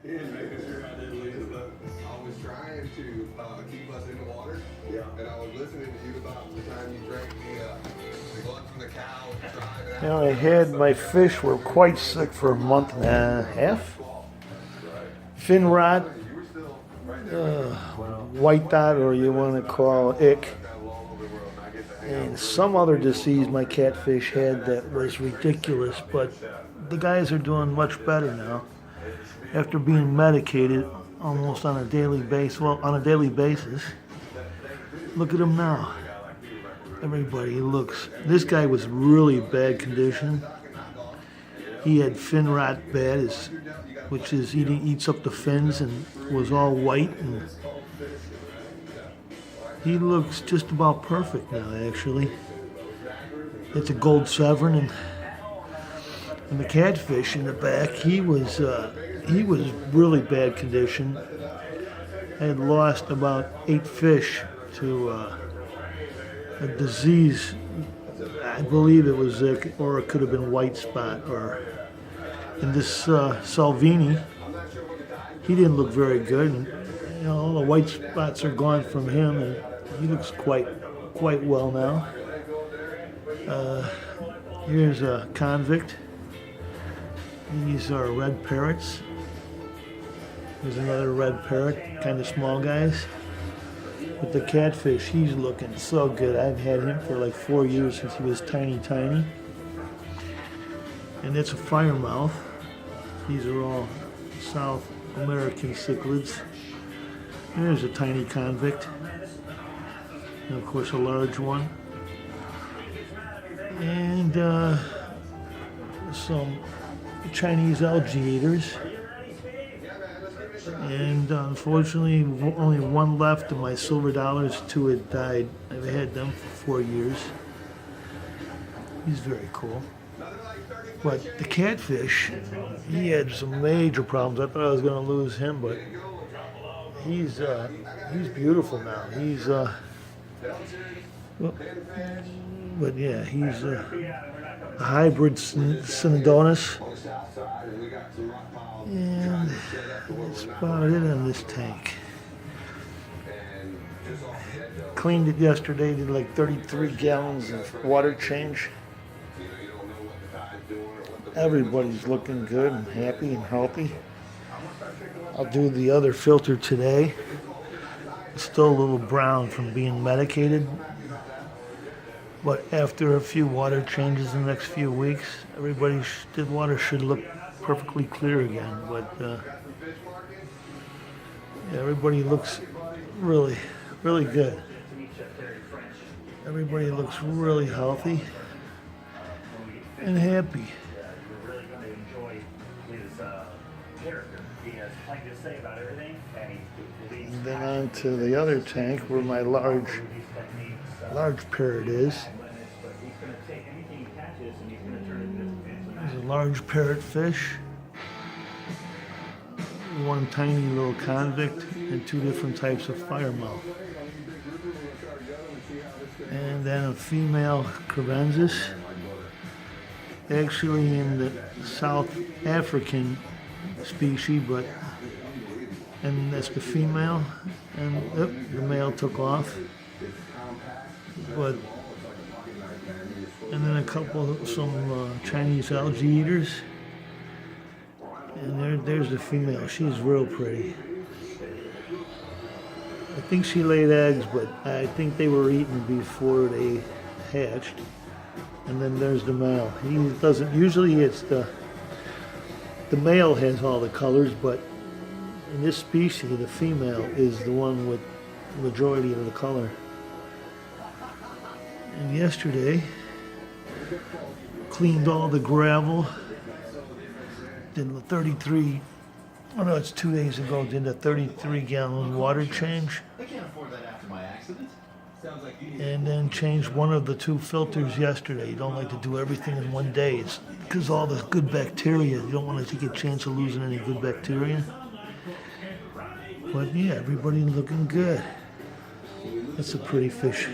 and making sure I didn't leave the boat. I was trying to keep us in the water. Yeah. And I was listening to you about the time you drank the blood from the cow. You know, I had my fish were quite sick for a month and a half. Fin rot, white dot, or you want to call ick, and some other disease my catfish had that was ridiculous, but the guys are doing much better now after being medicated almost on a daily basis. Well, on a daily basis. Look at them now. Everybody looks. This guy was really bad condition. He had fin rot bad, which is eats up the fins, and was all white, and he looks just about perfect now. Actually, it's a gold Severum, and the catfish in the back, he was really bad condition. I had lost about 8 fish to a disease. I believe it was ick, or it could have been white spot, and this Salvini, he didn't look very good, and you know, all the white spots are gone from him, and he looks quite well now. Here's a convict. These are red parrots. There's another red parrot, kind of small guys. But the catfish, he's looking so good. I've had him for like 4 years since he was tiny. And it's a firemouth. These are all South American cichlids. There's a tiny convict. And of course a large one. And some Chinese algae eaters. And unfortunately, only one left of my silver dollars. 2 had died. I've had them for 4 years. He's very cool. But the catfish, he had some major problems. I thought I was going to lose him, but he's beautiful now. He's but yeah, he's a hybrid Synodonus. And that's about it on this tank. Cleaned it yesterday, did like 33 gallons of water change. Everybody's looking good and happy and healthy. I'll do the other filter today. It's still a little brown from being medicated. But after a few water changes in the next few weeks, the water should look perfectly clear again. But yeah, everybody looks really good. Everybody looks really healthy and happy. And then on to the other tank where my large parrot is. There's a large parrotfish, one tiny little convict, and 2 different types of firemouth. And then a female crevensis, actually in the South African species, and that's the female, and the male took off. And then some Chinese algae eaters, and there's the female. She's real pretty. I think she laid eggs, but I think they were eaten before they hatched. And then there's the male. He doesn't usually. It's the male has all the colors, but in this species, the female is the one with the majority of the color. And yesterday, cleaned all the gravel, did the 33, oh no, it's 2 days ago, did a 33-gallon water change. And then changed one of the 2 filters yesterday. You don't like to do everything in one day. It's because all the good bacteria, you don't want to take a chance of losing any good bacteria. But yeah, everybody's looking good. That's a pretty fish.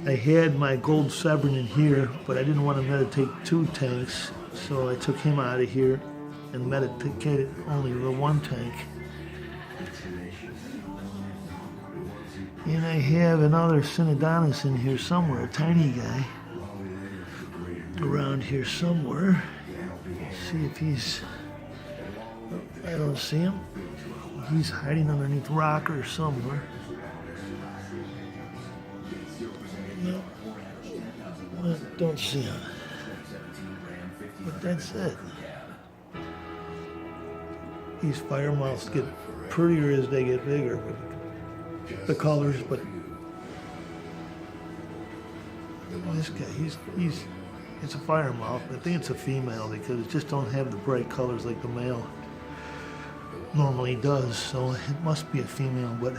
I had my gold Severum in here, but I didn't want to meditate 2 tanks, so I took him out of here and medicated only the one tank. And I have another Synodontis in here somewhere, a tiny guy, around here somewhere. Let's see if he's, I don't see him. He's hiding underneath rock or somewhere. No, I don't see him. But that's it. These fire mouths get prettier as they get bigger. The colors, but this guy, it's a fire mouth. I think it's a female because it just don't have the bright colors like the male normally does. So it must be a female, but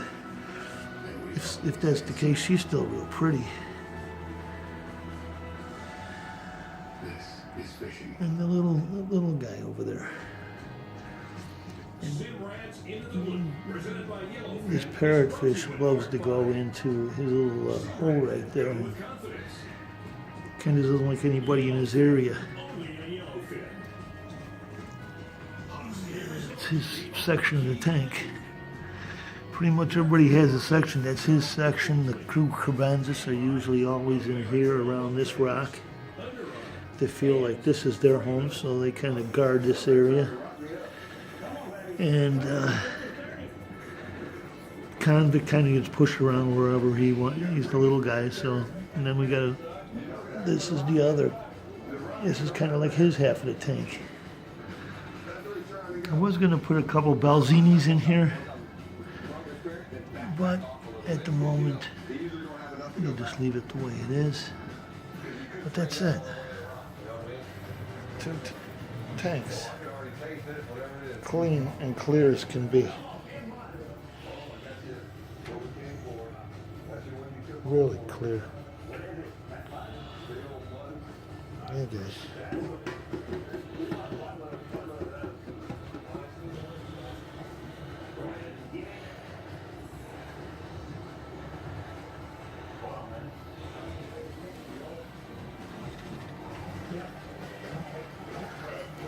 if that's the case, she's still real pretty. And the little guy over there. This parrotfish loves to go into his little hole right there. Kind of doesn't like anybody in his area. It's his section of the tank. Pretty much everybody has a section. That's his section. The crew Carbanzas are usually always in here around this rock. They feel like this is their home, so they kind of guard this area. And Convict kind of gets pushed around wherever he wants. He's the little guy, so. And then we got this is the other. This is kind of like his half of the tank. I was going to put a couple Balzinis in here, but at the moment, we'll just leave it the way it is. But that's it. Two tanks. Clean and clear as can be. Really clear. There it is.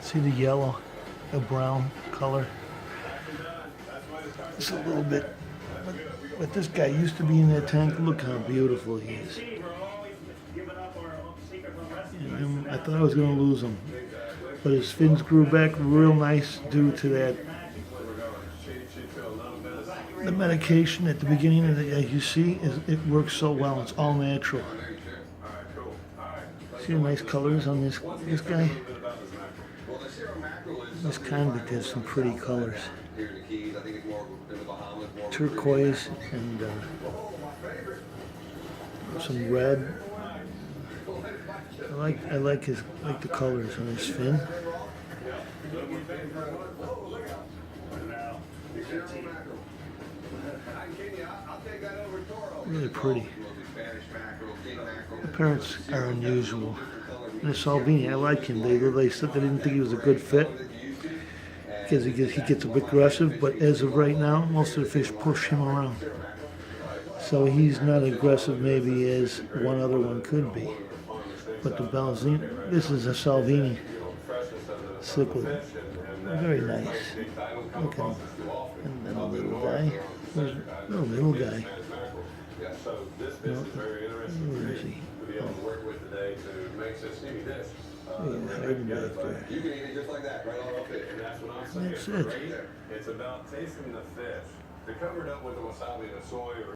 See the yellow, the brown color. It's a little bit, but this guy used to be in that tank. Look how beautiful he is. And I thought I was going to lose him, but his fins grew back real nice due to that. The medication at the beginning of the, as you see, it works so well. It's all natural. See the nice colors on this guy? This convict has some pretty colors. Turquoise and some red. I like the colors on his fin. Really pretty. The parrots are unusual. And the Salvini, I like him. They said they didn't think he was a good fit because he gets a bit aggressive, but as of right now, most of the fish push him around. So he's not aggressive maybe as one other one could be. But the Balzini, this is a Salvini cichlid. Very nice. Okay. And then a little guy. Where's a little guy? No, where is he? Hiding back there. You can eat it just like that, right off it. And that's what I'm saying. That's it. Right there. It's about tasting the fish. To cover it up with the wasabi and the soy or